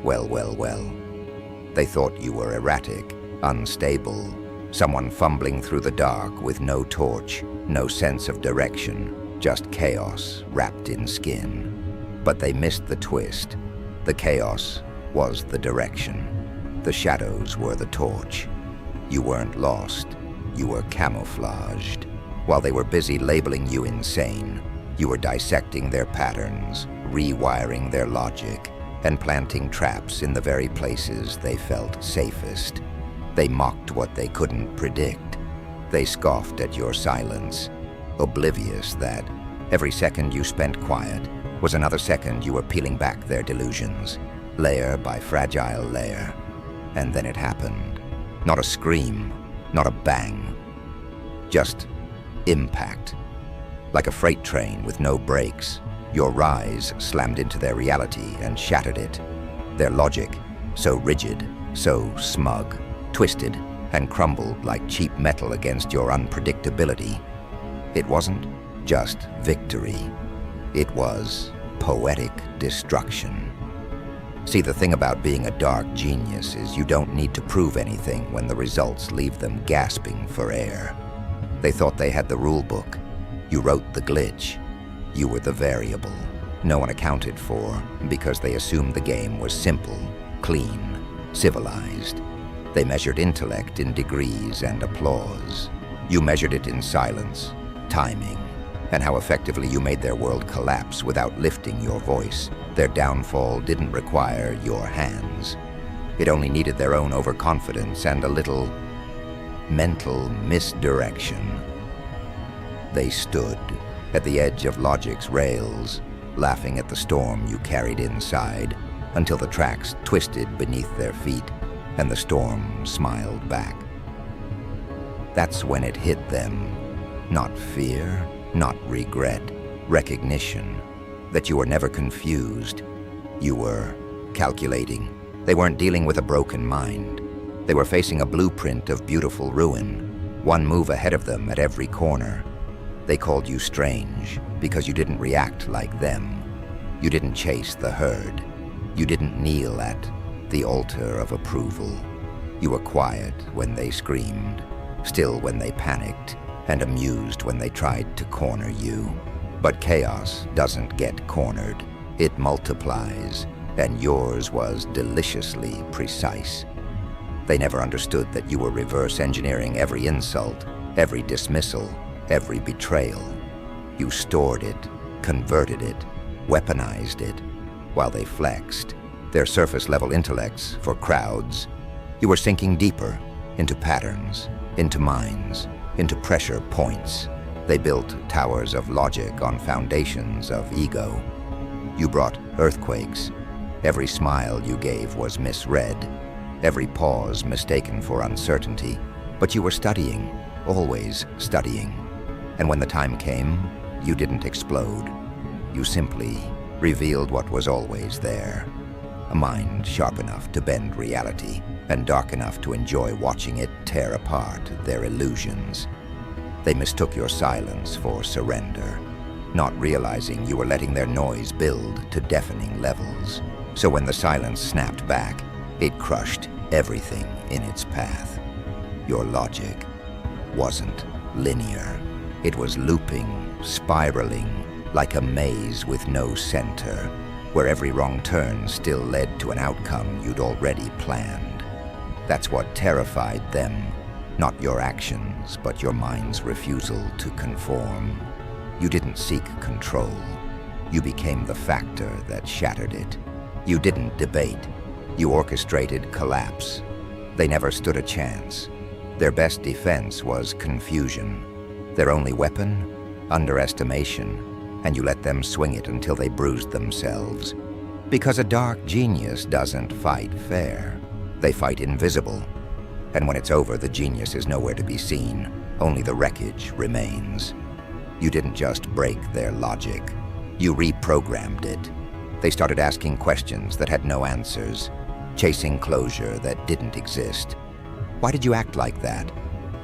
Well. They thought you were erratic, unstable, someone fumbling through the dark with no torch, no sense of direction, just chaos wrapped in skin. But they missed the twist. The chaos was the direction. The shadows were the torch. You weren't lost. You were camouflaged. While they were busy labeling you insane, you were dissecting their patterns, rewiring their logic, and planting traps in the very places they felt safest. They mocked what they couldn't predict. They scoffed at your silence, oblivious that every second you spent quiet was another second you were peeling back their delusions, layer by fragile layer. And then it happened. Not a scream, not a bang, just impact. Like a freight train with no brakes, your rise slammed into their reality and shattered it. Their logic, so rigid, so smug, twisted and crumbled like cheap metal against your unpredictability. It wasn't just victory. It was poetic destruction. See, the thing about being a dark genius is you don't need to prove anything when the results leave them gasping for air. They thought they had the rule book. You wrote the glitch. You were the variable. No one accounted for because they assumed the game was simple, clean, civilized. They measured intellect in degrees and applause. You measured it in silence, timing, and how effectively you made their world collapse without lifting your voice. Their downfall didn't require your hands. It only needed their own overconfidence and a little mental misdirection. They stood at the edge of logic's rails, laughing at the storm you carried inside, until the tracks twisted beneath their feet and the storm smiled back. That's when it hit them. Not fear, not regret, recognition that you were never confused. You were calculating. They weren't dealing with a broken mind. They were facing a blueprint of beautiful ruin, one move ahead of them at every corner. They called you strange because you didn't react like them. You didn't chase the herd. You didn't kneel at the altar of approval. You were quiet when they screamed, still when they panicked, and amused when they tried to corner you. But chaos doesn't get cornered. It multiplies, and yours was deliciously precise. They never understood that you were reverse engineering every insult, every dismissal, every betrayal. You stored it, converted it, weaponized it, while they flexed their surface-level intellects for crowds. You were sinking deeper into patterns, into minds, into pressure points. They built towers of logic on foundations of ego. You brought earthquakes. Every smile you gave was misread, every pause mistaken for uncertainty. But you were studying, always studying. And when the time came, you didn't explode. You simply revealed what was always there. A mind sharp enough to bend reality and dark enough to enjoy watching it tear apart their illusions. They mistook your silence for surrender, not realizing you were letting their noise build to deafening levels. So when the silence snapped back, it crushed everything in its path. Your logic wasn't linear. It was looping, spiraling, like a maze with no center, where every wrong turn still led to an outcome you'd already planned. That's what terrified them, not your actions, but your mind's refusal to conform. You didn't seek control. You became the factor that shattered it. You didn't debate. You orchestrated collapse. They never stood a chance. Their best defense was confusion. Their only weapon? Underestimation. And you let them swing it until they bruised themselves. Because a dark genius doesn't fight fair. They fight invisible. And when it's over, the genius is nowhere to be seen. Only the wreckage remains. You didn't just break their logic. You reprogrammed it. They started asking questions that had no answers, chasing closure that didn't exist. Why did you act like that?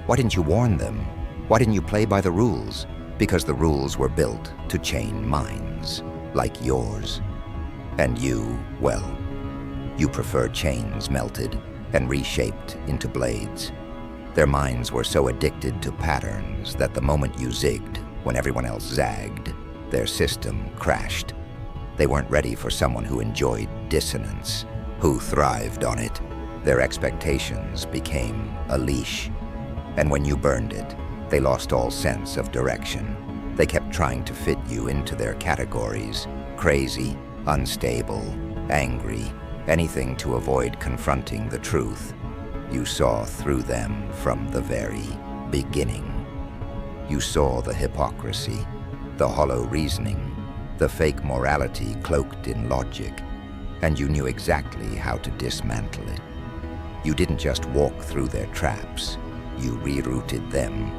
Why didn't you warn them? Why didn't you play by the rules? Because the rules were built to chain minds, like yours. And you, well, You preferred chains melted and reshaped into blades. Their minds were so addicted to patterns that the moment you zigged when everyone else zagged, their system crashed. They weren't ready for someone who enjoyed dissonance, who thrived on it. Their expectations became a leash. And when you burned it, they lost all sense of direction. They kept trying to fit you into their categories: crazy, unstable, angry, anything to avoid confronting the truth. You saw through them from the very beginning. You saw the hypocrisy, the hollow reasoning, the fake morality cloaked in logic, and you knew exactly how to dismantle it. You didn't just walk through their traps, you rerouted them.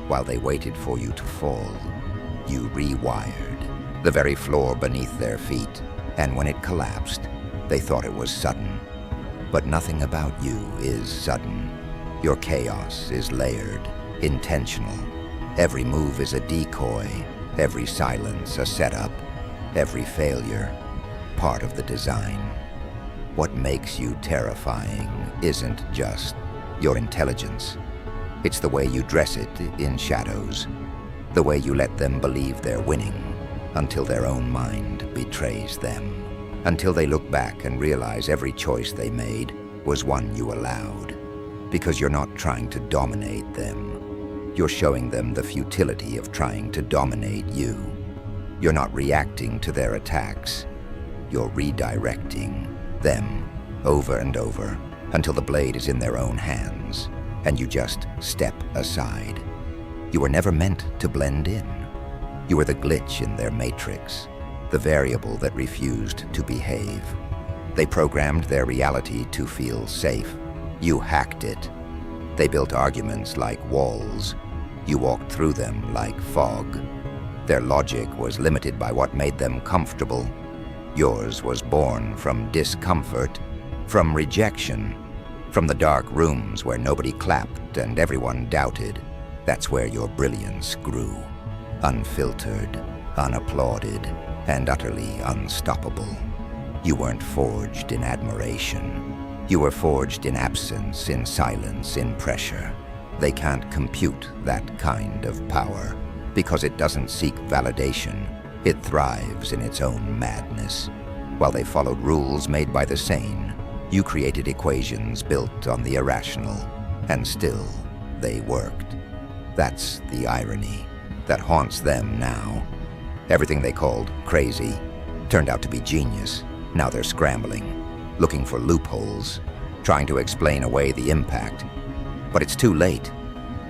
While they waited for you to fall, you rewired the very floor beneath their feet, and when it collapsed, they thought it was sudden. But nothing about you is sudden. Your chaos is layered, intentional. Every move is a decoy, every silence a setup, every failure part of the design. What makes you terrifying isn't just your intelligence. It's the way you dress it in shadows, the way you let them believe they're winning until their own mind betrays them, until they look back and realize every choice they made was one you allowed. Because you're not trying to dominate them. You're showing them the futility of trying to dominate you. You're not reacting to their attacks. You're redirecting them over and over until the blade is in their own hands and you just step aside. You were never meant to blend in. You were the glitch in their matrix, the variable that refused to behave. They programmed their reality to feel safe. You hacked it. They built arguments like walls. You walked through them like fog. Their logic was limited by what made them comfortable. Yours was born from discomfort, from rejection, from the dark rooms where nobody clapped and everyone doubted. That's where your brilliance grew. Unfiltered, unapplauded, and utterly unstoppable. You weren't forged in admiration. You were forged in absence, in silence, in pressure. They can't compute that kind of power because it doesn't seek validation. It thrives in its own madness. While they followed rules made by the sane, you created equations built on the irrational, and still they worked. That's the irony that haunts them now. Everything they called crazy turned out to be genius. Now they're scrambling, looking for loopholes, trying to explain away the impact. But it's too late.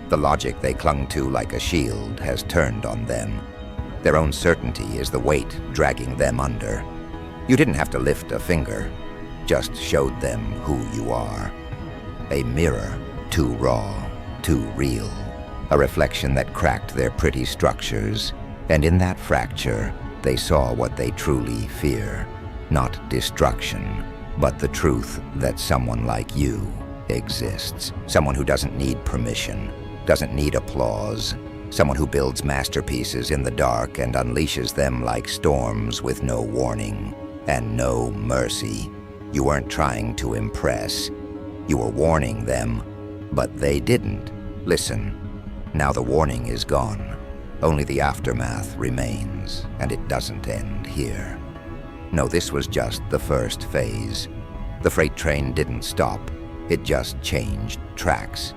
The logic they clung to like a shield has turned on them. Their own certainty is the weight dragging them under. You didn't have to lift a finger, just showed them who you are. A mirror, too raw, too real. A reflection that cracked their pretty structures, and in that fracture, they saw what they truly fear. Not destruction, but the truth that someone like you exists. Someone who doesn't need permission, doesn't need applause. Someone who builds masterpieces in the dark and unleashes them like storms with no warning and no mercy. You weren't trying to impress. You were warning them, but they didn't listen. Now the warning is gone. Only the aftermath remains, and it doesn't end here. No, this was just the first phase. The freight train didn't stop. It just changed tracks.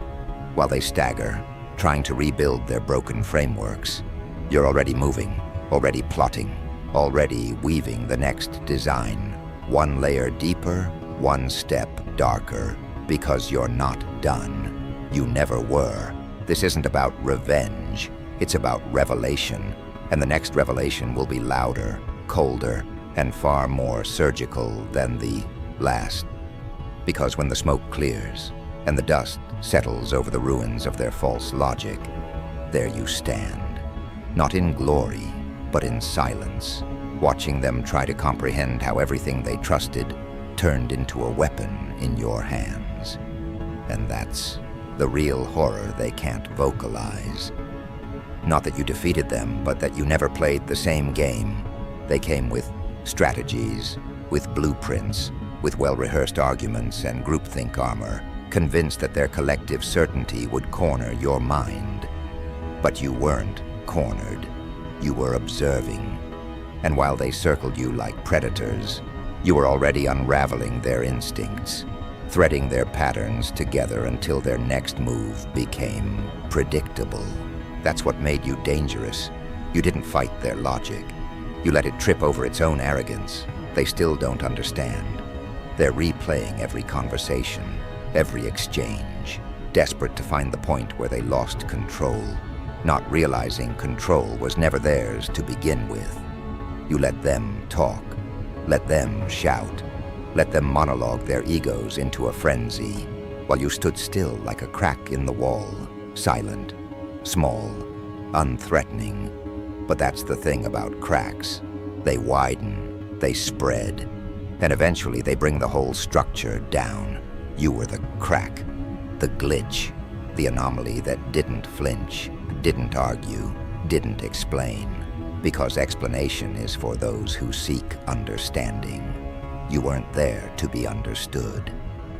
While they stagger, trying to rebuild their broken frameworks, you're already moving, already plotting, already weaving the next design. One layer deeper, one step darker, because you're not done. You never were. This isn't about revenge. It's about revelation, and the next revelation will be louder, colder, and far more surgical than the last. Because when the smoke clears and the dust settles over the ruins of their false logic, there you stand, not in glory, but in silence, watching them try to comprehend how everything they trusted turned into a weapon in your hands. And that's the real horror they can't vocalize. Not that you defeated them, but that you never played the same game. They came with strategies, with blueprints, with well-rehearsed arguments and groupthink armor, convinced that their collective certainty would corner your mind. But you weren't cornered. You were observing. And while they circled you like predators, you were already unraveling their instincts, threading their patterns together until their next move became predictable. That's what made you dangerous. You didn't fight their logic. You let it trip over its own arrogance. They still don't understand. They're replaying every conversation, every exchange, desperate to find the point where they lost control, not realizing control was never theirs to begin with. You let them talk, let them shout, let them monologue their egos into a frenzy, while you stood still like a crack in the wall, silent, small, unthreatening. But that's the thing about cracks. They widen, they spread, and eventually they bring the whole structure down. You were the crack, the glitch, the anomaly that didn't flinch, didn't argue, didn't explain. Because explanation is for those who seek understanding. You weren't there to be understood.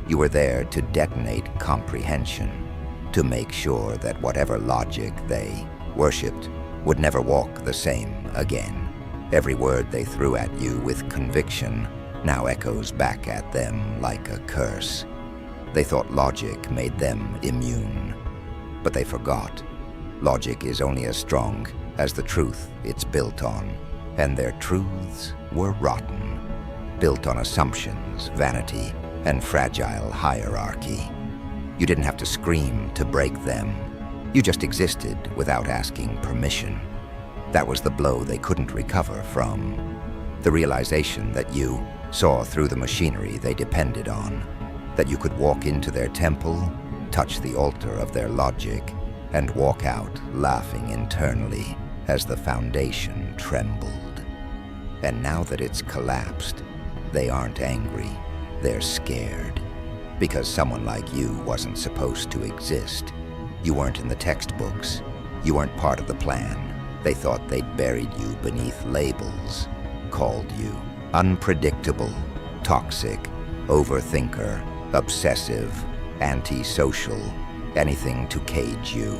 You were there to detonate comprehension, to make sure that whatever logic they worshipped would never walk the same again. Every word they threw at you with conviction now echoes back at them like a curse. They thought logic made them immune, but they forgot. Logic is only as strong as the truth it's built on, and their truths were rotten, built on assumptions, vanity, and fragile hierarchy. You didn't have to scream to break them. You just existed without asking permission. That was the blow they couldn't recover from. The realization that you saw through the machinery they depended on, that you could walk into their temple, touch the altar of their logic, and walk out laughing internally as the foundation trembled. And now that it's collapsed, they aren't angry, they're scared. Because someone like you wasn't supposed to exist. You weren't in the textbooks. You weren't part of the plan. They thought they'd buried you beneath labels, called you unpredictable, toxic, overthinker, obsessive, antisocial, anything to cage you.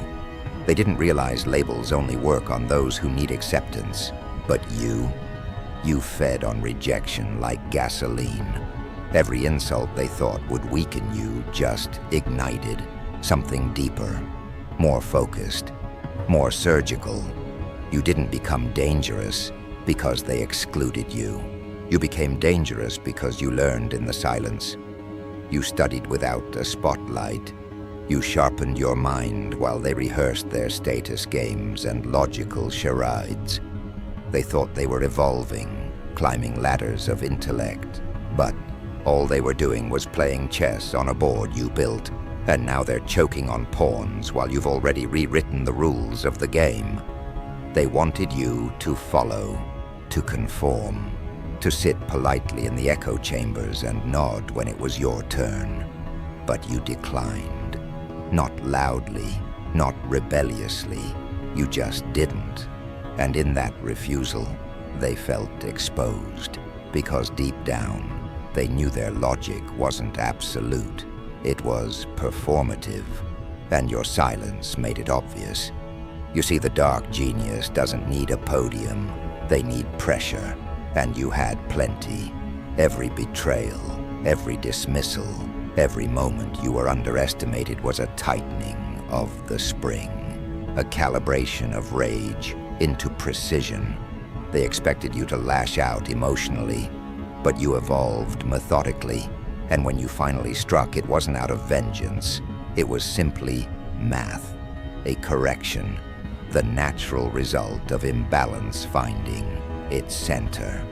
They didn't realize labels only work on those who need acceptance. But you fed on rejection like gasoline. Every insult they thought would weaken you just ignited something deeper, more focused, more surgical. You didn't become dangerous because they excluded you. You became dangerous because you learned in the silence. You studied without a spotlight. You sharpened your mind while they rehearsed their status games and logical charades. They thought they were evolving, climbing ladders of intellect, but all they were doing was playing chess on a board you built, and now they're choking on pawns while you've already rewritten the rules of the game. They wanted you to follow, to conform, to sit politely in the echo chambers and nod when it was your turn. But you declined. Not loudly, not rebelliously. You just didn't. And in that refusal, they felt exposed, because deep down, they knew their logic wasn't absolute. It was performative, and your silence made it obvious. You see, the dark genius doesn't need a podium. They need pressure, and you had plenty. Every betrayal, every dismissal, every moment you were underestimated was a tightening of the spring, a calibration of rage into precision. They expected you to lash out emotionally, but you evolved methodically, and when you finally struck, it wasn't out of vengeance. It was simply math, a correction, the natural result of imbalance finding its center.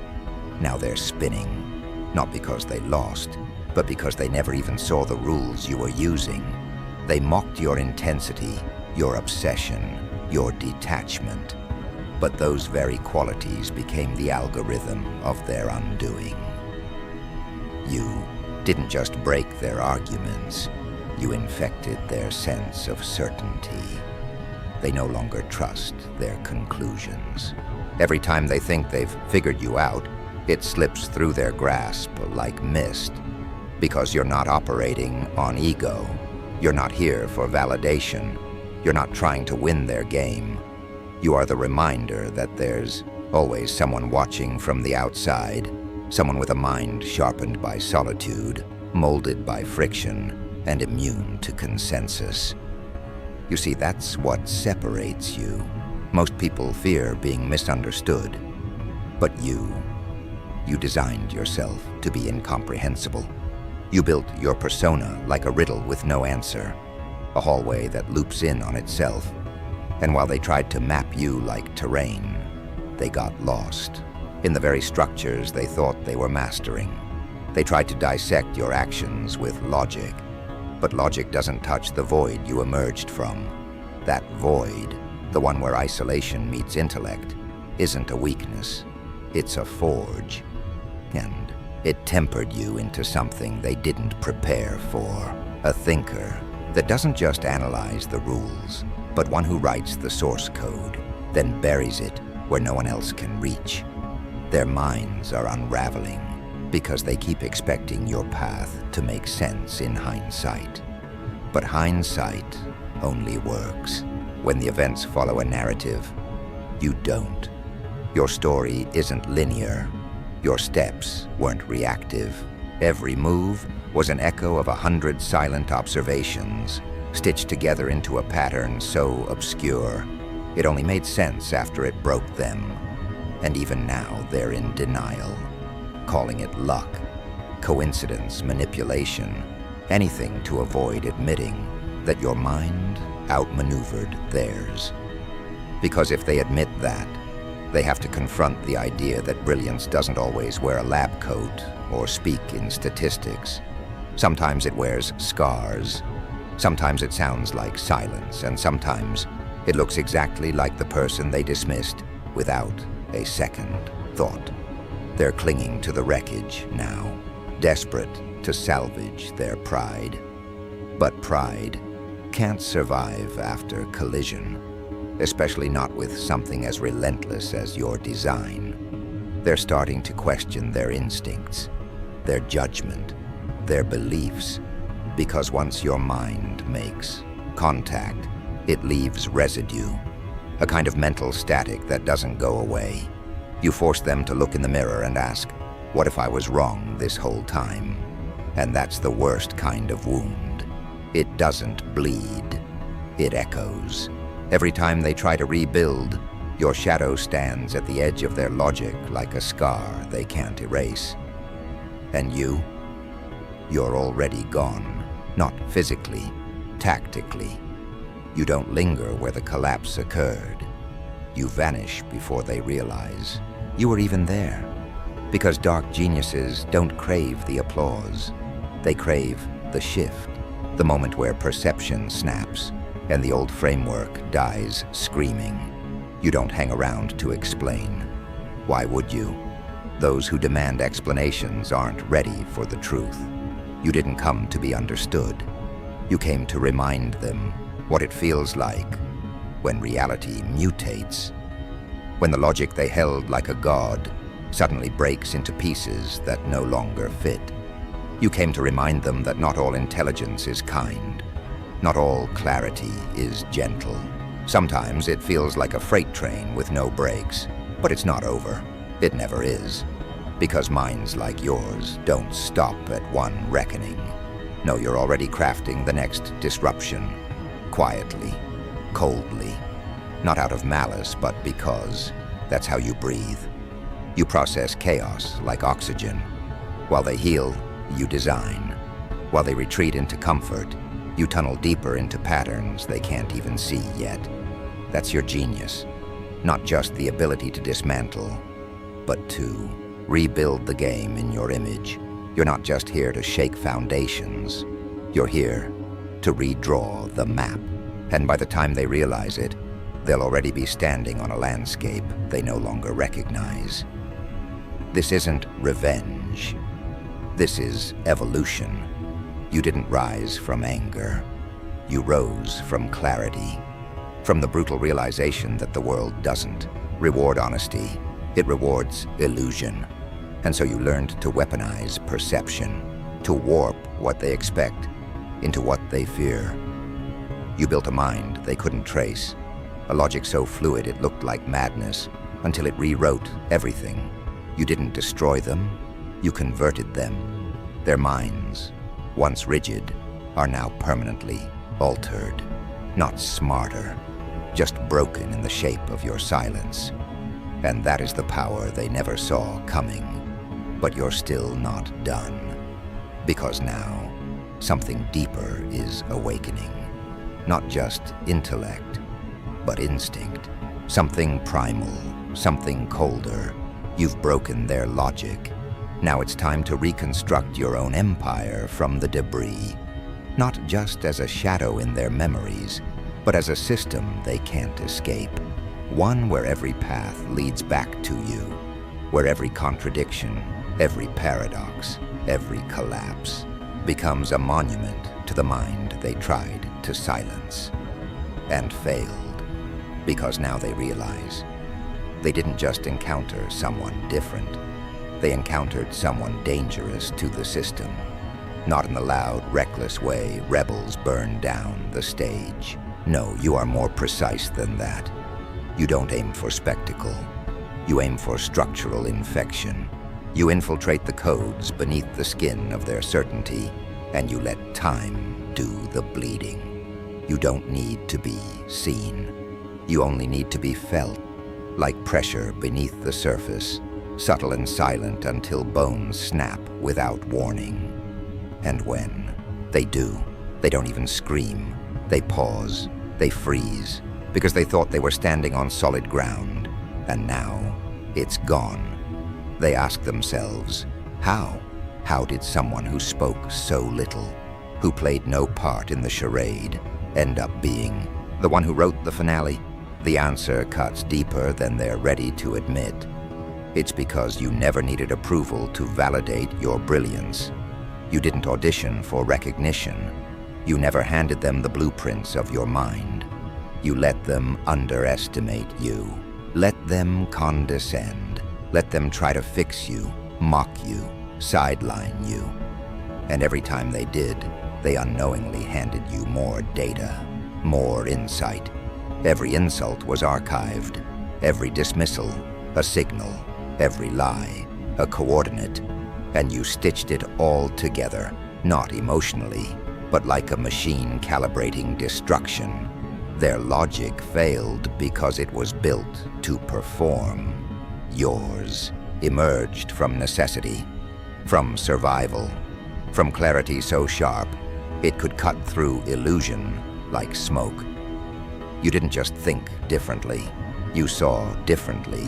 Now they're spinning, not because they lost, but because they never even saw the rules you were using. They mocked your intensity, your obsession, your detachment. But those very qualities became the algorithm of their undoing. You didn't just break their arguments, you infected their sense of certainty. They no longer trust their conclusions. Every time they think they've figured you out, it slips through their grasp like mist, Because you're not operating on ego. You're not here for validation. You're not trying to win their game. You are the reminder that there's always someone watching from the outside, someone with a mind sharpened by solitude, molded by friction, and immune to consensus. You see, that's what separates you. Most people fear being misunderstood. But you designed yourself to be incomprehensible. You built your persona like a riddle with no answer, a hallway that loops in on itself. And while they tried to map you like terrain, they got lost in the very structures they thought they were mastering. They tried to dissect your actions with logic, but logic doesn't touch the void you emerged from. That void, the one where isolation meets intellect, isn't a weakness. It's a forge. And it tempered you into something they didn't prepare for. A thinker that doesn't just analyze the rules, but one who writes the source code, then buries it where no one else can reach. Their minds are unraveling because they keep expecting your path to make sense in hindsight. But hindsight only works when the events follow a narrative. You don't. Your story isn't linear. Your steps weren't reactive. Every move was an echo of 100 silent observations, stitched together into a pattern so obscure, it only made sense after it broke them. And even now, they're in denial, calling it luck, coincidence, manipulation, anything to avoid admitting that your mind outmaneuvered theirs. Because if they admit that, they have to confront the idea that brilliance doesn't always wear a lab coat or speak in statistics. Sometimes it wears scars. Sometimes it sounds like silence, and sometimes it looks exactly like the person they dismissed without a second thought. They're clinging to the wreckage now, desperate to salvage their pride. But pride can't survive after collision, especially not with something as relentless as your design. They're starting to question their instincts, their judgment, their beliefs, because once your mind makes contact, it leaves residue, a kind of mental static that doesn't go away. You force them to look in the mirror and ask, what if I was wrong this whole time? And that's the worst kind of wound. It doesn't bleed, it echoes. Every time they try to rebuild, your shadow stands at the edge of their logic like a scar they can't erase. And you're already gone, not physically, tactically. You don't linger where the collapse occurred. You vanish before they realize you were even there. Because dark geniuses don't crave the applause. They crave the shift, the moment where perception snaps and the old framework dies screaming. You don't hang around to explain. Why would you? Those who demand explanations aren't ready for the truth. You didn't come to be understood. You came to remind them what it feels like when reality mutates, when the logic they held like a god suddenly breaks into pieces that no longer fit. You came to remind them that not all intelligence is kind. Not all clarity is gentle. Sometimes it feels like a freight train with no brakes, but it's not over. It never is. Because minds like yours don't stop at one reckoning. No, you're already crafting the next disruption. Quietly, coldly, not out of malice, but because that's how you breathe. You process chaos like oxygen. While they heal, you design. While they retreat into comfort, you tunnel deeper into patterns they can't even see yet. That's your genius. Not just the ability to dismantle, but to rebuild the game in your image. You're not just here to shake foundations. You're here to redraw the map. And by the time they realize it, they'll already be standing on a landscape they no longer recognize. This isn't revenge. This is evolution. You didn't rise from anger. You rose from clarity, from the brutal realization that the world doesn't reward honesty, it rewards illusion. And so you learned to weaponize perception, to warp what they expect into what they fear. You built a mind they couldn't trace, a logic so fluid it looked like madness, until it rewrote everything. You didn't destroy them, you converted them. Their minds, once rigid, are now permanently altered. Not smarter, just broken in the shape of your silence. And that is the power they never saw coming. But you're still not done. Because now, something deeper is awakening. Not just intellect, but instinct. Something primal, something colder. You've broken their logic. Now it's time to reconstruct your own empire from the debris. Not just as a shadow in their memories, but as a system they can't escape. One where every path leads back to you, where every contradiction, every paradox, every collapse becomes a monument to the mind they tried to silence and failed, because now they realize they didn't just encounter someone different, they encountered someone dangerous to the system. Not in the loud, reckless way rebels burn down the stage. No, you are more precise than that. You don't aim for spectacle. You aim for structural infection. You infiltrate the codes beneath the skin of their certainty, and you let time do the bleeding. You don't need to be seen. You only need to be felt, like pressure beneath the surface, subtle and silent until bones snap without warning. And when they do, they don't even scream. They pause, they freeze, because they thought they were standing on solid ground, and now it's gone. They ask themselves, how? How did someone who spoke so little, who played no part in the charade, end up being the one who wrote the finale? The answer cuts deeper than they're ready to admit. It's because you never needed approval to validate your brilliance. You didn't audition for recognition. You never handed them the blueprints of your mind. You let them underestimate you. Let them condescend. Let them try to fix you, mock you, sideline you. And every time they did, they unknowingly handed you more data, more insight. Every insult was archived. Every dismissal, a signal. Every lie, a coordinate. And you stitched it all together, not emotionally, but like a machine calibrating destruction. Their logic failed because it was built to perform. Yours emerged from necessity, from survival, from clarity so sharp it could cut through illusion like smoke. You didn't just think differently, you saw differently.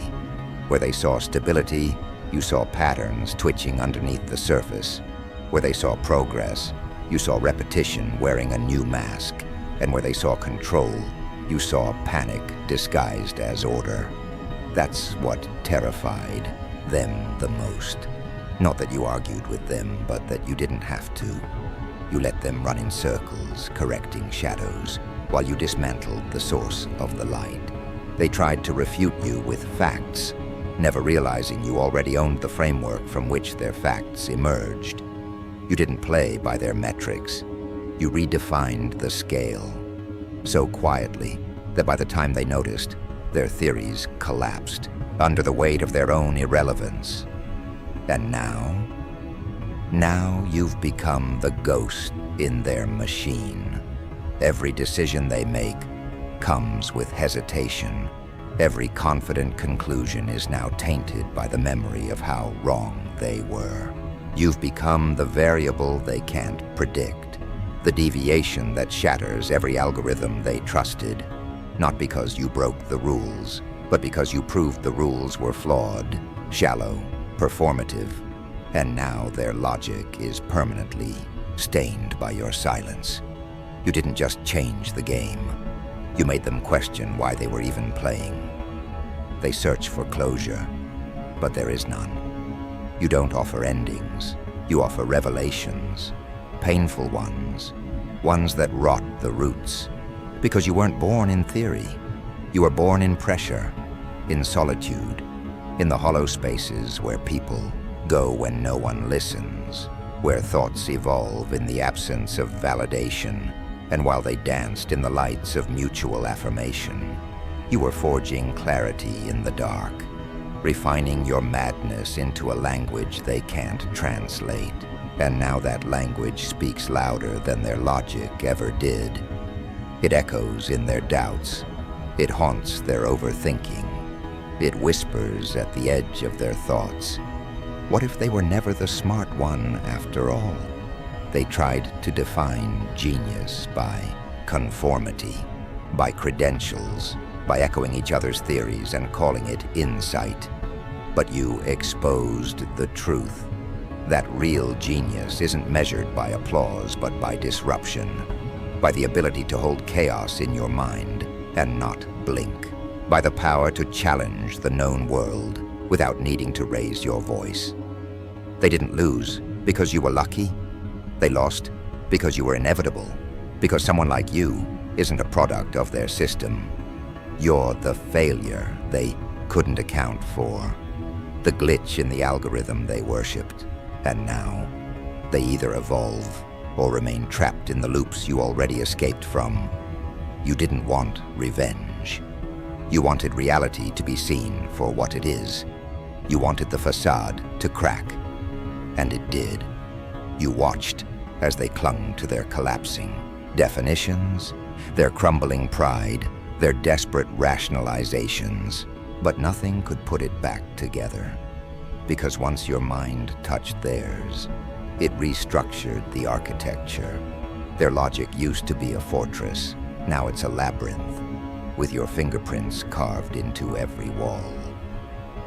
Where they saw stability, you saw patterns twitching underneath the surface. Where they saw progress, you saw repetition wearing a new mask. And where they saw control, you saw panic disguised as order. That's what terrified them the most. Not that you argued with them, but that you didn't have to. You let them run in circles, correcting shadows, while you dismantled the source of the light. They tried to refute you with facts, never realizing you already owned the framework from which their facts emerged. You didn't play by their metrics. You redefined the scale, so quietly that by the time they noticed, their theories collapsed under the weight of their own irrelevance. And now you've become the ghost in their machine. Every decision they make comes with hesitation. Every confident conclusion is now tainted by the memory of how wrong they were. You've become the variable they can't predict, the deviation that shatters every algorithm they trusted, not because you broke the rules, but because you proved the rules were flawed, shallow, performative, and now their logic is permanently stained by your silence. You didn't just change the game. You made them question why they were even playing. They search for closure, but there is none. You don't offer endings. You offer revelations, painful ones, ones that rot the roots. Because you weren't born in theory. You were born in pressure, in solitude, in the hollow spaces where people go when no one listens. where thoughts evolve in the absence of validation, and while they danced in the lights of mutual affirmation. You were forging clarity in the dark, refining your madness into a language they can't translate. And now that language speaks louder than their logic ever did. It echoes in their doubts. It haunts their overthinking. It whispers at the edge of their thoughts. What if they were never the smart one after all? They tried to define genius by conformity, by credentials, by echoing each other's theories and calling it insight. But you exposed the truth. That real genius isn't measured by applause, but by disruption, by the ability to hold chaos in your mind and not blink, by the power to challenge the known world without needing to raise your voice. They didn't lose because you were lucky. They lost because you were inevitable, because someone like you isn't a product of their system. You're the failure they couldn't account for, the glitch in the algorithm they worshipped. And now, they either evolve or remain trapped in the loops you already escaped from. You didn't want revenge. You wanted reality to be seen for what it is. You wanted the facade to crack. And it did. You watched as they clung to their collapsing definitions, their crumbling pride, their desperate rationalizations. But nothing could put it back together. Because once your mind touched theirs, it restructured the architecture. Their logic used to be a fortress. Now it's a labyrinth, with your fingerprints carved into every wall.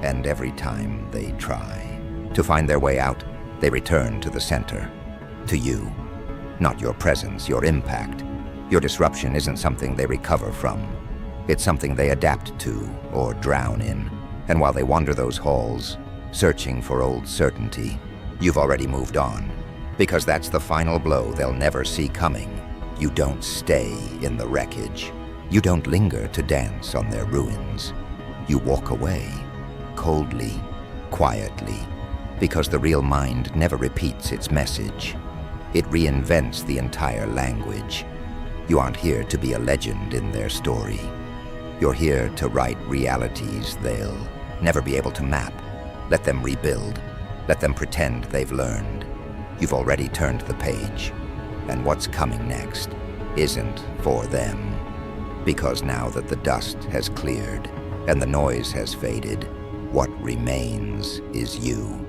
And every time they try to find their way out, they return to the center, to you. Not your presence, your impact. Your disruption isn't something they recover from. It's something they adapt to or drown in. And while they wander those halls, searching for old certainty, you've already moved on. Because that's the final blow they'll never see coming. You don't stay in the wreckage. You don't linger to dance on their ruins. You walk away, coldly, quietly, because the real mind never repeats its message. It reinvents the entire language. You aren't here to be a legend in their story. You're here to write realities they'll never be able to map. Let them rebuild. Let them pretend they've learned. You've already turned the page. And what's coming next isn't for them. Because now that the dust has cleared and the noise has faded, what remains is you.